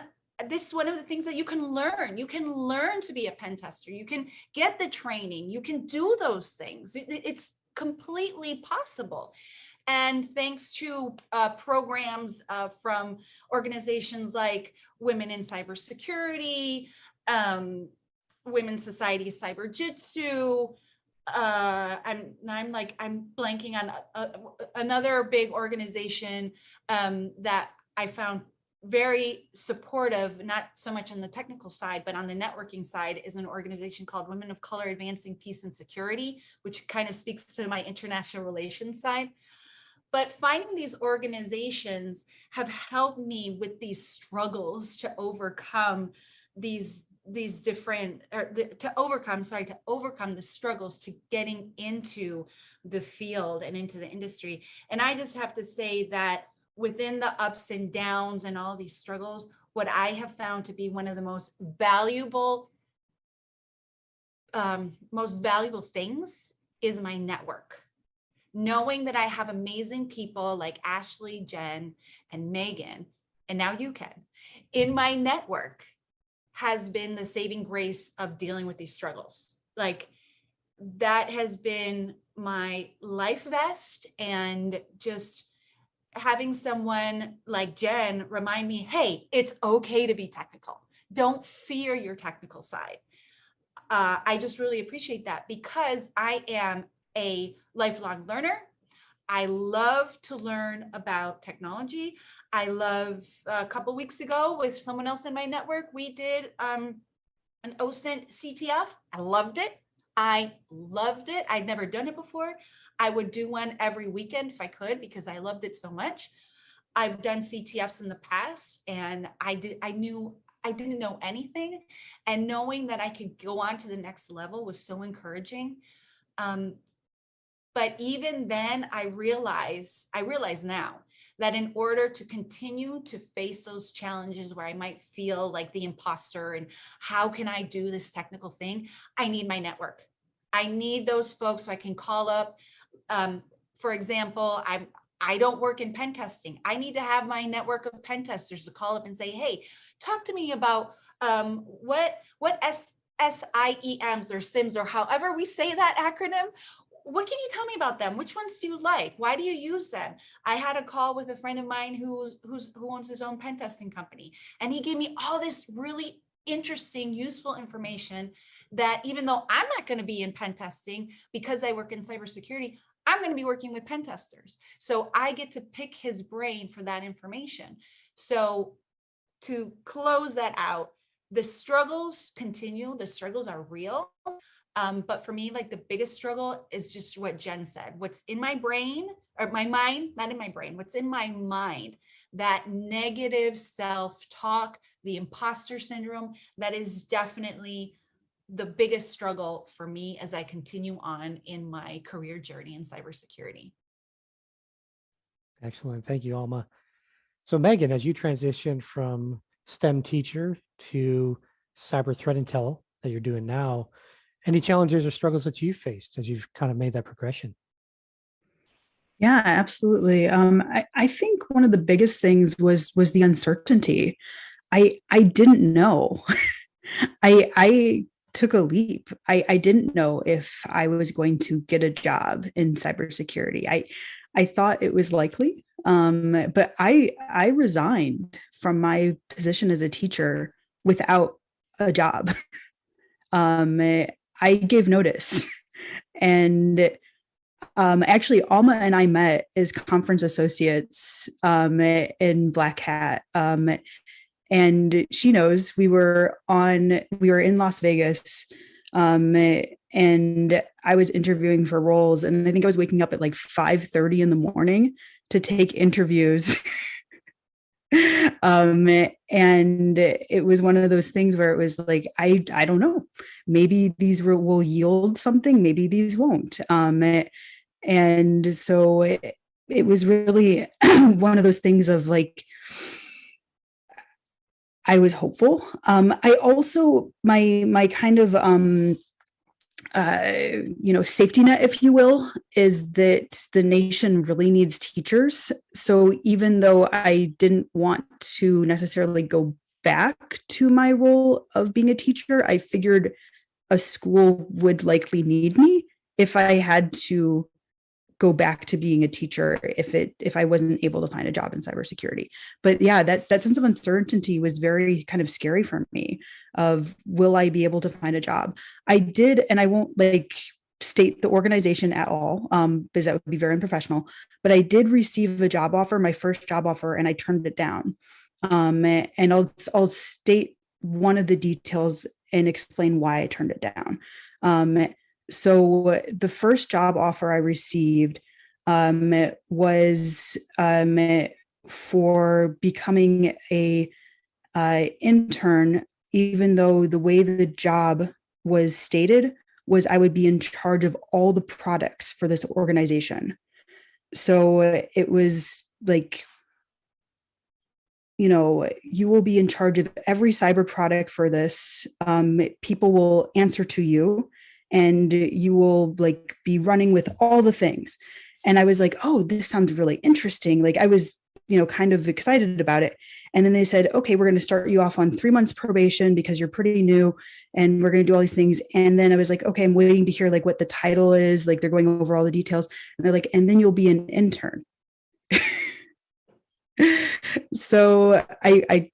this is one of the things that you can learn. You can learn to be a pen tester. You can get the training. You can do those things. It's completely possible. And thanks to programs from organizations like Women in Cybersecurity, Women's Society Cyber Jitsu, I'm blanking on another big organization that I found very supportive, not so much on the technical side, but on the networking side, is an organization called Women of Color Advancing Peace and Security, which kind of speaks to my international relations side. But finding these organizations have helped me with these struggles to overcome these different, to overcome the struggles to getting into the field and into the industry. And I just have to say that within the ups and downs and all these struggles, what I have found to be one of the most valuable things is my network. Knowing that I have amazing people like Ashley, Jen, and Megan, and now you can, in my network has been the saving grace of dealing with these struggles. Like that has been my life vest, and just having someone like Jen remind me, hey, it's okay to be technical. Don't fear your technical side. I just really appreciate that, because I am a lifelong learner. I love to learn about technology. I love, a couple of weeks ago with someone else in my network, we did an OSINT CTF. I loved it. I'd never done it before. I would do one every weekend if I could, because I loved it so much. I've done CTFs in the past, and I didn't know anything, and knowing that I could go on to the next level was so encouraging. But even then, I realize now that in order to continue to face those challenges where I might feel like the imposter and how can I do this technical thing, I need my network. I need those folks so I can call up. For example, I don't work in pen testing. I need to have my network of pen testers to call up and say, hey, talk to me about what SIEMs or SIMs, or however we say that acronym. What can you tell me about them? Which ones do you like? Why do you use them? I had a call with a friend of mine who owns his own pen testing company, and he gave me all this really interesting, useful information that even though I'm not going to be in pen testing because I work in cybersecurity, I'm going to be working with pen testers. So I get to pick his brain for that information. So to close that out, the struggles continue. The struggles are real. But for me, like the biggest struggle is just what Jen said, what's in my brain or my mind, not in my brain, what's in my mind, that negative self-talk, the imposter syndrome, that is definitely the biggest struggle for me as I continue on in my career journey in cybersecurity. Excellent. Thank you, Alma. So Megan, as you transition from STEM teacher to cyber threat intel that you're doing now, any challenges or struggles that you faced as you've kind of made that progression? Yeah, absolutely. I think one of the biggest things was the uncertainty. I didn't know. I took a leap. I didn't know if I was going to get a job in cybersecurity. I thought it was likely, but I resigned from my position as a teacher without a job. I gave notice, and actually, Alma and I met as conference associates in Black Hat. And she knows we were in Las Vegas, and I was interviewing for roles, and I think I was waking up at like 5:30 in the morning to take interviews. And it was one of those things where it was like, I don't know, maybe these will yield something, maybe these won't. And so it was really one of those things of like, I was hopeful. I also, my kind of, safety net, if you will, is that the nation really needs teachers. So even though I didn't want to necessarily go back to my role of being a teacher, I figured a school would likely need me if I had to go back to being a teacher if I wasn't able to find a job in cybersecurity. But yeah, that sense of uncertainty was very kind of scary for me of, will I be able to find a job? I did, and I won't like state the organization at all, because that would be very unprofessional, but I did receive a job offer, my first job offer, and I turned it down. And I'll state one of the details and explain why I turned it down. So the first job offer I received was for becoming a intern, even though the way the job was stated was I would be in charge of all the products for this organization. So it was like, you will be in charge of every cyber product for this. People will answer to you, and you will like be running with all the things. And I was like, oh, this sounds really interesting. Like I was, kind of excited about it. And then they said, okay, we're going to start you off on 3 months probation because you're pretty new, and we're going to do all these things. And then I was like, okay, I'm waiting to hear like what the title is. Like they're going over all the details, and they're like, and then you'll be an intern. So I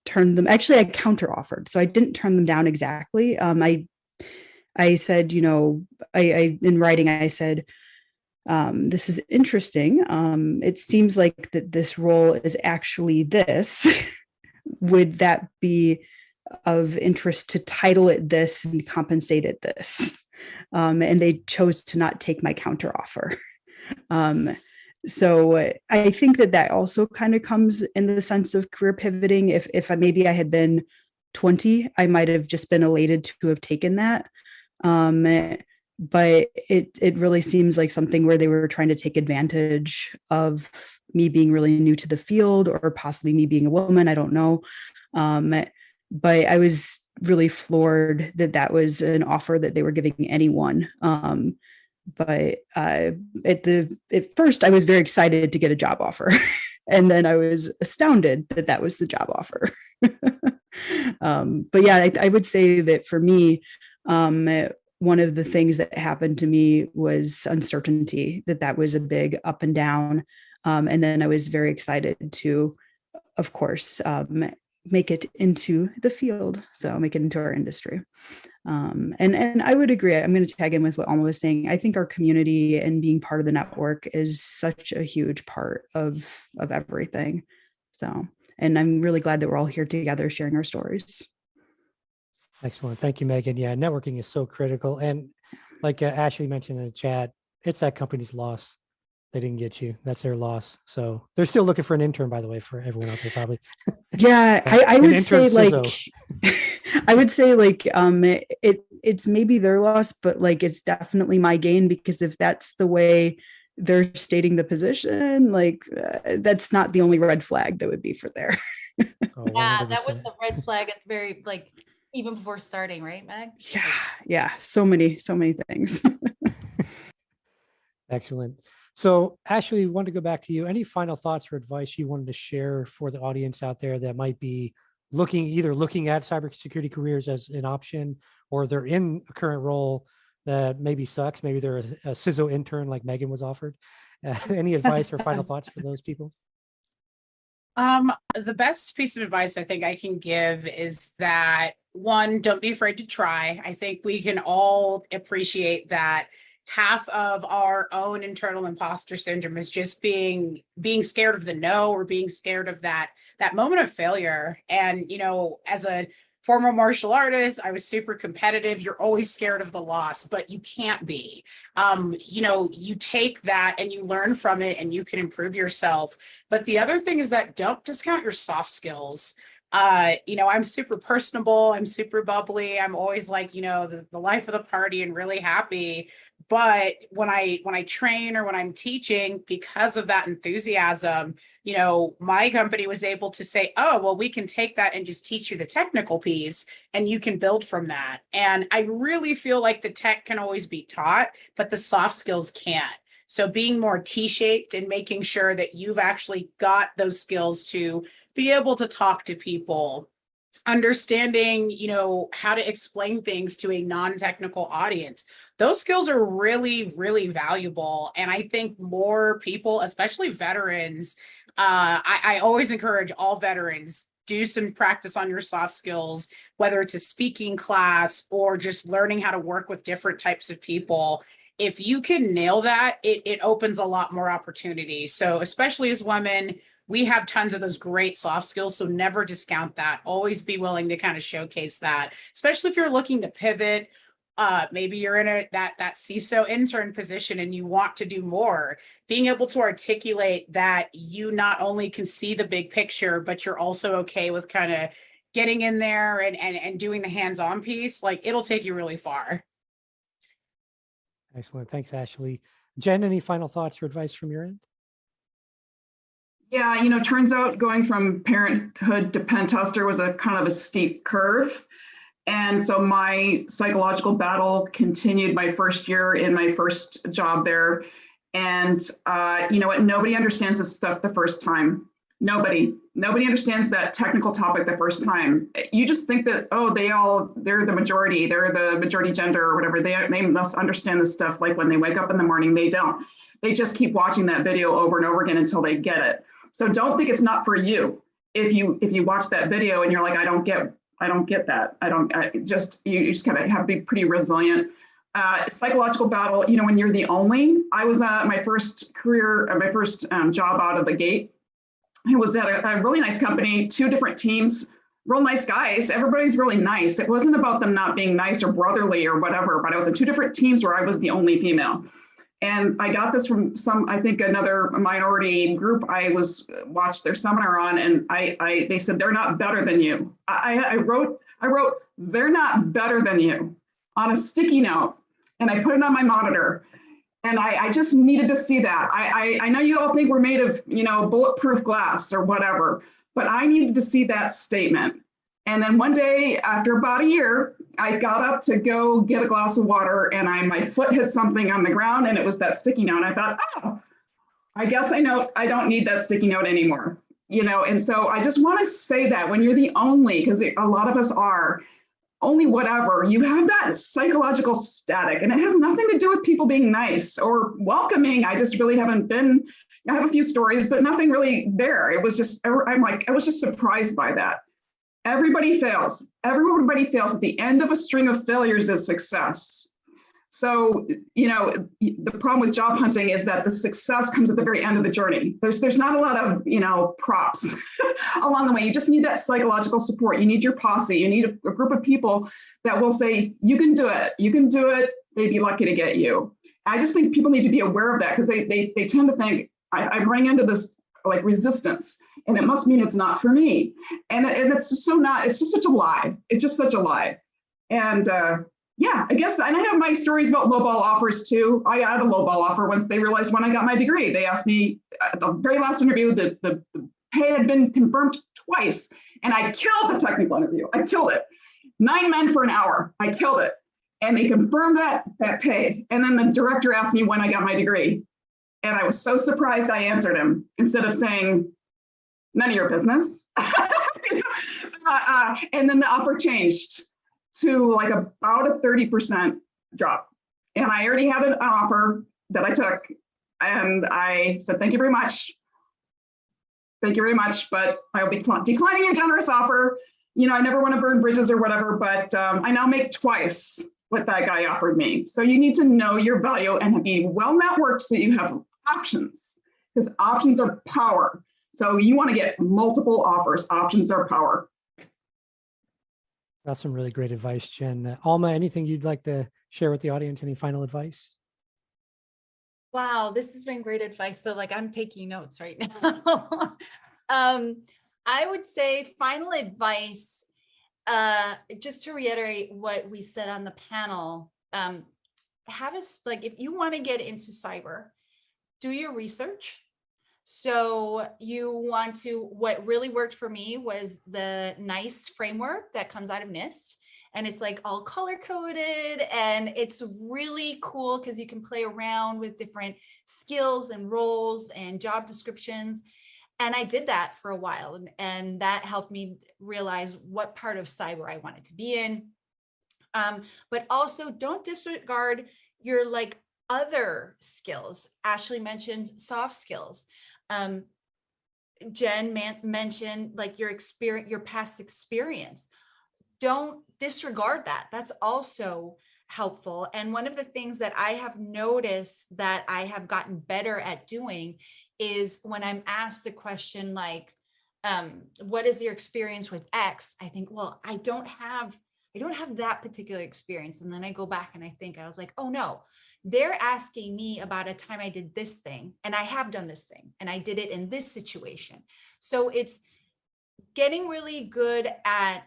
turned them, actually I counter offered. So I didn't turn them down exactly. I said, I in writing, I said, this is interesting. It seems like that this role is actually this. Would that be of interest to title it this and compensate it this? And they chose to not take my counter offer. So I think that also kind of comes in the sense of career pivoting. If maybe I had been 20, I might have just been elated to have taken that. But it really seems like something where they were trying to take advantage of me being really new to the field, or possibly me being a woman. I don't know. But I was really floored that was an offer that they were giving anyone. But at first I was very excited to get a job offer. And then I was astounded that was the job offer. But yeah, I would say that for me, one of the things that happened to me was uncertainty, that was a big up and down. And then I was very excited to, of course, make it into the field. So make it into our industry. And I would agree. I'm going to tag in with what Alma was saying. I think our community and being part of the network is such a huge part of everything. So, and I'm really glad that we're all here together sharing our stories. Excellent. Thank you, Megan. Yeah, networking is so critical. And like Ashley mentioned in the chat, it's that company's loss. They didn't get you. That's their loss. So they're still looking for an intern, by the way, for everyone out there, probably. Yeah, I An would intern say like CISO. I would say like it's maybe their loss, but like it's definitely my gain, because if that's the way they're stating the position, like that's not the only red flag that would be for there. Oh, Yeah, that 100%. was the red flag at the very, like, even before starting, right, Meg? Yeah, so many things. Excellent. So Ashley, want to go back to you. Any final thoughts or advice you wanted to share for the audience out there that might be looking at cybersecurity careers as an option, or they're in a current role that maybe sucks? Maybe they're a CISO intern like Megan was offered. Any advice or final thoughts for those people? The best piece of advice I think I can give is that, one, don't be afraid to try. I think we can all appreciate that half of our own internal imposter syndrome is just being scared of the no, or being scared of that moment of failure. And, as a former martial artist, I was super competitive. You're always scared of the loss, but you can't be. You take that and you learn from it and you can improve yourself. But the other thing is that don't discount your soft skills. I'm super personable. I'm super bubbly. I'm always like, the life of the party and really happy. But when I train or when I'm teaching, because of that enthusiasm, my company was able to say, oh, well, we can take that and just teach you the technical piece and you can build from that. And I really feel like the tech can always be taught, but the soft skills can't. So being more T-shaped and making sure that you've actually got those skills to be able to talk to people, understanding, how to explain things to a non-technical audience. Those skills are really, really valuable. And I think more people, especially veterans, I always encourage all veterans, do some practice on your soft skills, whether it's a speaking class or just learning how to work with different types of people. If you can nail that, it opens a lot more opportunity. So especially as women, we have tons of those great soft skills. So never discount that. Always be willing to kind of showcase that, especially if you're looking to pivot. Maybe you're in that CISO intern position and you want to do more. Being able to articulate that you not only can see the big picture, but you're also okay with kind of getting in there and doing the hands-on piece, like it'll take you really far. Excellent. Thanks, Ashley. Jen, any final thoughts or advice from your end? Yeah, turns out going from parenthood to pen tester was a kind of a steep curve. And so my psychological battle continued my first year in my first job there. And you know what? Nobody understands this stuff the first time. Nobody understands that technical topic the first time. You just think that, oh, they're the majority gender or whatever. They must understand this stuff. Like when they wake up in the morning, they don't. They just keep watching that video over and over again until they get it. So don't think it's not for you. If you watch that video and you're like, I don't get that. You just kind of have to be pretty resilient. Psychological battle, when you're the only, I was at my first job out of the gate. It was at a really nice company, 2 different teams, real nice guys. Everybody's really nice. It wasn't about them not being nice or brotherly or whatever, but I was in 2 different teams where I was the only female. And I got this from another minority group I watched their seminar on, and they said, they're not better than you. I wrote, they're not better than you on a sticky note, and I put it on my monitor. And I just needed to see that. I know you all think we're made of, bulletproof glass or whatever, but I needed to see that statement. And then one day, after about a year, I got up to go get a glass of water, and my foot hit something on the ground, and it was that sticky note. And I thought, oh, I guess I don't need that sticky note anymore. And so I just want to say that when you're the only, because a lot of us are, only whatever, you have that psychological static, and it has nothing to do with people being nice or welcoming. I just really haven't been. I have a few stories, but nothing really there. It was just, I was just surprised by that. Everybody fails. Everybody fails. At the end of a string of failures is success. So, the problem with job hunting is that the success comes at the very end of the journey. There's not a lot of, props along the way. You just need that psychological support. You need your posse. You need a group of people that will say, you can do it. You can do it. They'd be lucky to get you. I just think people need to be aware of that, because they tend to think, I'm running into this like resistance, and it must mean it's not for me. And it's just so not, it's just such a lie. It's just such a lie. And yeah, I guess, and I have my stories about lowball offers too. I had a lowball offer once they realized when I got my degree. They asked me at the very last interview, the pay had been confirmed twice, and I killed the technical interview. I killed it. 9 men for an hour. I killed it. And they confirmed that pay. And then the director asked me when I got my degree. And I was so surprised I answered him instead of saying, none of your business. And then the offer changed to like about a 30% drop. And I already had an offer that I took. And I said, thank you very much. Thank you very much, but I will be declining your generous offer. I never want to burn bridges or whatever, but I now make twice what that guy offered me. So you need to know your value and be well networked so that you have options, because options are power. So you want to get multiple offers. Options are power. That's some really great advice, Jen. Alma, anything you'd like to share with the audience? Any final advice? Wow, this has been great advice. So like I'm taking notes right now. I would say final advice, just to reiterate what we said on the panel, if you want to get into cyber, do your research. So what really worked for me was the NICE framework that comes out of NIST. And it's like all color coded, and it's really cool because you can play around with different skills and roles and job descriptions. And I did that for a while, and that helped me realize what part of cyber I wanted to be in. But also don't disregard your other skills. Ashley mentioned soft skills. Jen mentioned your past experience. Don't disregard that. That's also helpful. And one of the things that I have noticed that I have gotten better at doing is when I'm asked a question like, what is your experience with X? I think, well, I don't have that particular experience. And then I go back and I was like, oh no, they're asking me about a time I did this thing, and I have done this thing, and I did it in this situation. So it's getting really good at,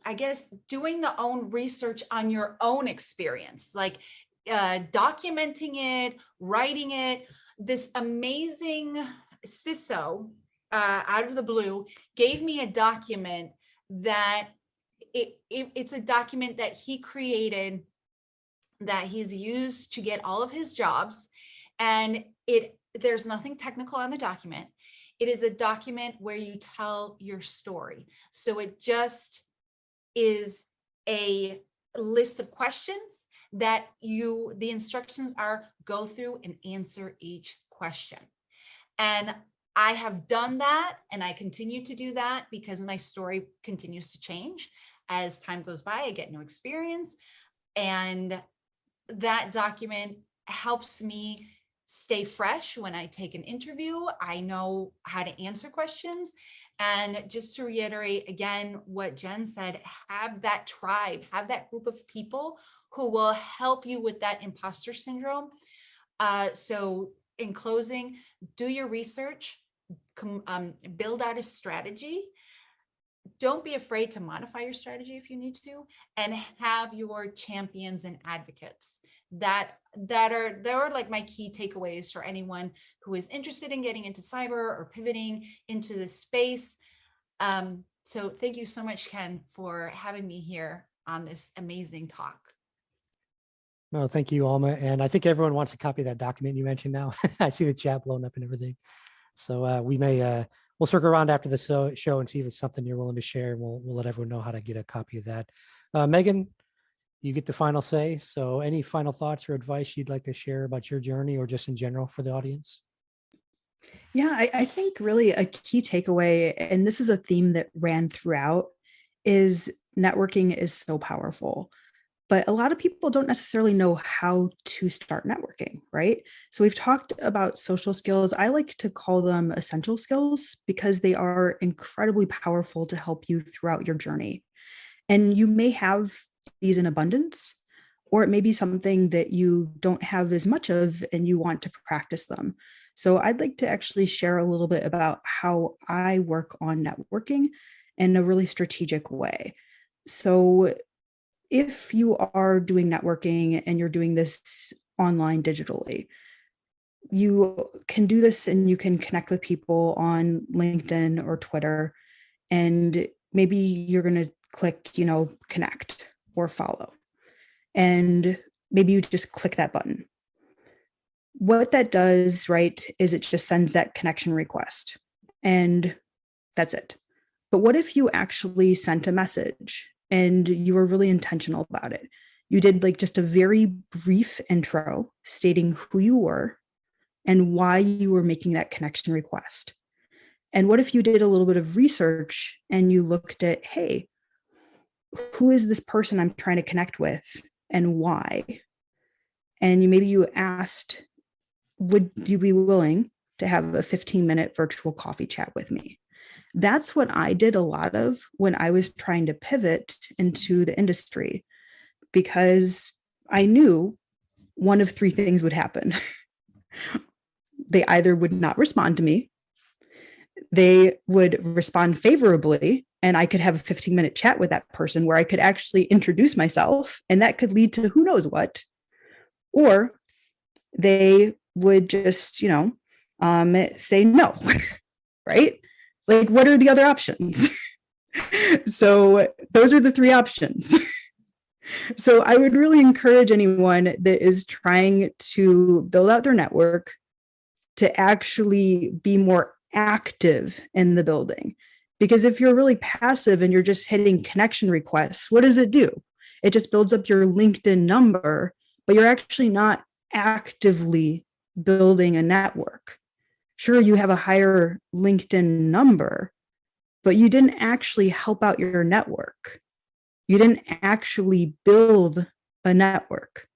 I guess, doing the own research on your own experience, documenting it, writing it. This amazing CISO out of the blue gave me a document that it's a document that he created that he's used to get all of his jobs. And there's nothing technical on the document. It is a document where you tell your story. So it just is a list of questions that the instructions are go through and answer each question. And I have done that, and I continue to do that because my story continues to change. As time goes by, I get new experience, and that document helps me stay fresh when I take an interview. I know how to answer questions. And just to reiterate again what Jen said, have that tribe, have that group of people who will help you with that imposter syndrome. So in closing, do your research, build out a strategy. Don't be afraid to modify your strategy if you need to, and have your champions and advocates they're like my key takeaways for anyone who is interested in getting into cyber or pivoting into this space. So thank you so much, Ken, for having me here on this amazing talk. No, thank you, Alma. And I think everyone wants a copy of that document you mentioned now. I see the chat blowing up and everything. So we'll circle around after the show and see if it's something you're willing to share. And we'll let everyone know how to get a copy of that. Megan, you get the final say. So any final thoughts or advice you'd like to share about your journey or just in general for the audience? Yeah, I think really a key takeaway, and this is a theme that ran throughout, is networking is so powerful. but a lot of people don't necessarily know how to start networking, right? So we've talked about social skills. I like to call them essential skills because they are incredibly powerful to help you throughout your journey. And you may have these in abundance, or it may be something that you don't have as much of and you want to practice them. So I'd like to actually share a little bit about how I work on networking in a really strategic way. So if you are doing networking and you're doing this online digitally, you can do this and you can connect with people on LinkedIn or Twitter, and maybe you're going to click, connect or follow. And maybe you just click that button. What that does, right, is it just sends that connection request and that's it. But what if you actually sent a message and you were really intentional about it? You did like just a very brief intro stating who you were and why you were making that connection request. And what if you did a little bit of research and you looked at, hey, who is this person I'm trying to connect with and why? And maybe you asked, would you be willing to have a 15-minute virtual coffee chat with me? That's what I did a lot of when I was trying to pivot into the industry, because I knew one of three things would happen. They either would not respond to me, they would respond favorably, and I could have a 15-minute chat with that person where I could actually introduce myself, and that could lead to who knows what. Or they would just, say no, right? Like, what are the other options? So those are the three options. So I would really encourage anyone that is trying to build out their network to actually be more active in the building. Because if you're really passive and you're just hitting connection requests, what does it do? It just builds up your LinkedIn number, but you're actually not actively building a network. Sure, you have a higher LinkedIn number, but you didn't actually help out your network. You didn't actually build a network.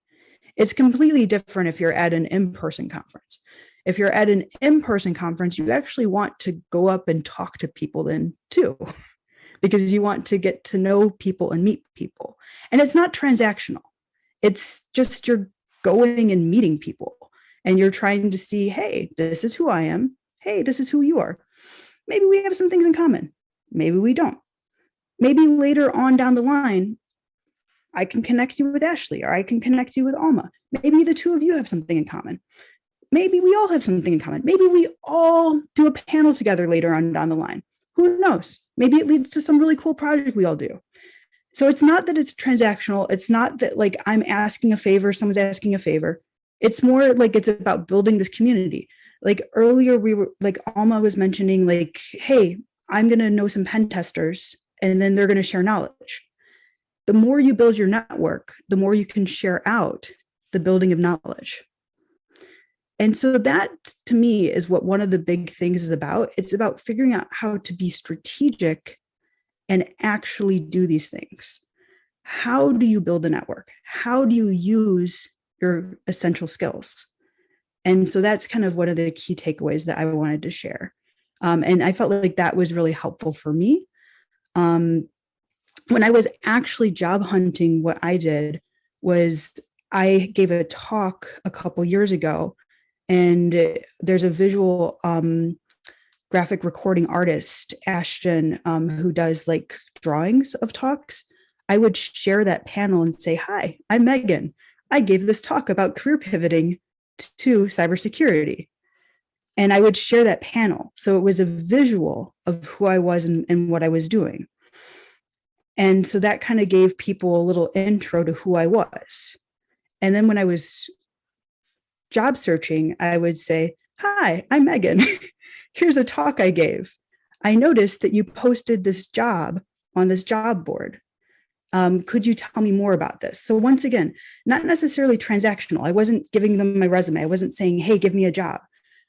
It's completely different if you're at an in-person conference. If you're at an in-person conference, you actually want to go up and talk to people then too, because you want to get to know people and meet people. And it's not transactional. It's just you're going and meeting people and you're trying to see, hey, this is who I am. Hey, this is who you are. Maybe we have some things in common. Maybe we don't. Maybe later on down the line, I can connect you with Ashley, or I can connect you with Alma. Maybe the two of you have something in common. Maybe we all have something in common. Maybe we all do a panel together later on down the line. Who knows? Maybe it leads to some really cool project we all do. So it's not that it's transactional. It's not that like I'm asking a favor, someone's asking a favor. It's more like it's about building this community. Like earlier, we were like Alma was mentioning like, hey, I'm going to know some pen testers and then they're going to share knowledge. The more you build your network, the more you can share out the building of knowledge. And so that to me is what one of the big things is about. It's about figuring out how to be strategic and actually do these things. How do you build a network? How do you use your essential skills? And so that's kind of one of the key takeaways that I wanted to share. And I felt like that was really helpful for me. When I was actually job hunting, what I did was I gave a talk a couple years ago, and there's a visual graphic recording artist, Ashton, who does like drawings of talks. I would share that panel and say, hi, I'm Megan. I gave this talk about career pivoting to cybersecurity. And I would share that panel. So it was a visual of who I was and what I was doing. And so that kind of gave people a little intro to who I was. And then when I was job searching, I would say, hi, I'm Megan. Here's a talk I gave. I noticed that you posted this job on this job board. Could you tell me more about this? So once again, not necessarily transactional. I wasn't giving them my resume. I wasn't saying, hey, give me a job.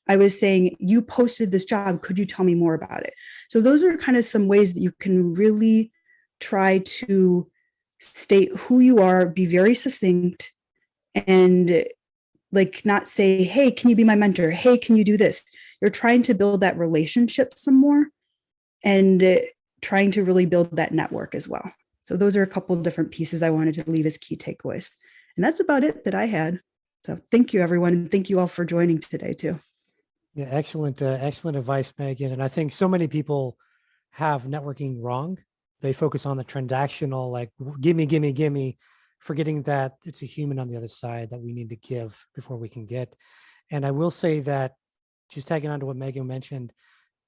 I was saying, you posted this job. Could you tell me more about it? So those are kind of some ways that you can really try to state who you are, be very succinct, and like not say, hey, can you be my mentor? Hey, can you do this? You're trying to build that relationship some more, and trying to really build that network as well. So those are a couple of different pieces I wanted to leave as key takeaways. And that's about it that I had. So thank you, everyone. And thank you all for joining today too. Yeah, excellent, excellent advice, Megan. And I think so many people have networking wrong. They focus on the transactional, like gimme, gimme, gimme, forgetting that it's a human on the other side that we need to give before we can get. And I will say that, just tagging on to what Megan mentioned,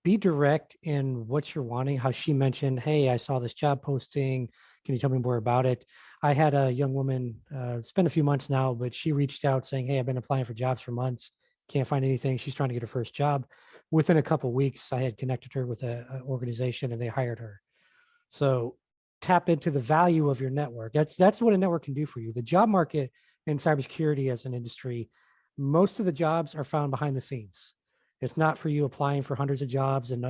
be direct in what you're wanting. How she mentioned, hey, I saw this job posting. Can you tell me more about it? I had a young woman, it's been a few months now, but she reached out saying, hey, I've been applying for jobs for months. Can't find anything. She's trying to get her first job. Within a couple of weeks, I had connected her with an organization and they hired her. So tap into the value of your network. That's what a network can do for you. The job market in cybersecurity as an industry, most of the jobs are found behind the scenes. It's not for you applying for hundreds of jobs and,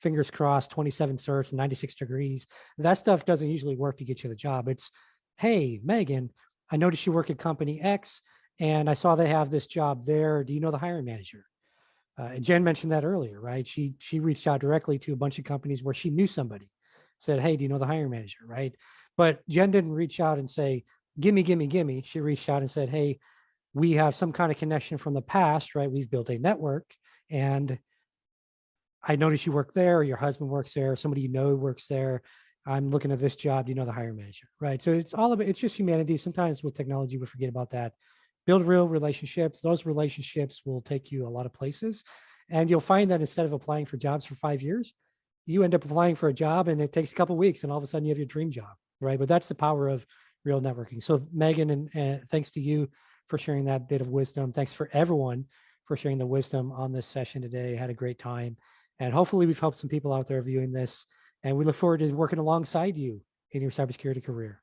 fingers crossed, 27 certs and 96 degrees. That stuff doesn't usually work to get you the job. It's, hey, Megan, I noticed you work at company X and I saw they have this job there. Do you know the hiring manager? Jen mentioned that earlier, right? She reached out directly to a bunch of companies where she knew somebody, said, hey, do you know the hiring manager, right? But Jen didn't reach out and say, gimme, gimme, gimme. She reached out and said, hey, we have some kind of connection from the past, right? We've built a network and I noticed you work there, or your husband works there, somebody works there. I'm looking at this job. Do you know the hiring manager, right? So it's all about, it's just humanity. Sometimes with technology, we forget about that. Build real relationships. Those relationships will take you a lot of places. And you'll find that instead of applying for jobs for 5 years, you end up applying for a job and it takes a couple of weeks and all of a sudden you have your dream job, right? But that's the power of real networking. So Megan, and thanks to you for sharing that bit of wisdom. Thanks for everyone for sharing the wisdom on this session today. Had a great time. And hopefully we've helped some people out there viewing this. And we look forward to working alongside you in your cybersecurity career.